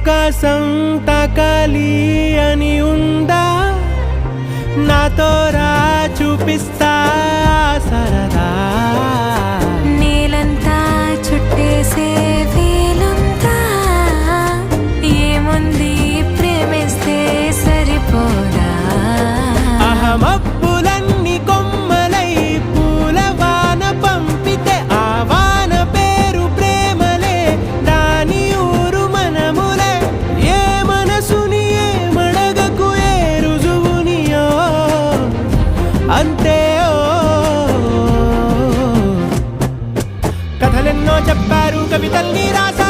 ఆకాశం తాకాలి అని ఉందా నాతో రా చూపిస్తా సరదా నేలంతా చుట్టేసే వేలుంతా ఏముంది ప్రేమిస్తే సరిపోదా అహమప్పులన్నీ కొమ్మలై పూలవాన పంపితే ఆ వాన పేరు ప్రేమలే దాని ఊరు మనములే ఏ మనసుని ఏ మడగకు ఏ రుజువునియో అంతే కథలెన్నో చెప్పారు కవితల్ని రాసా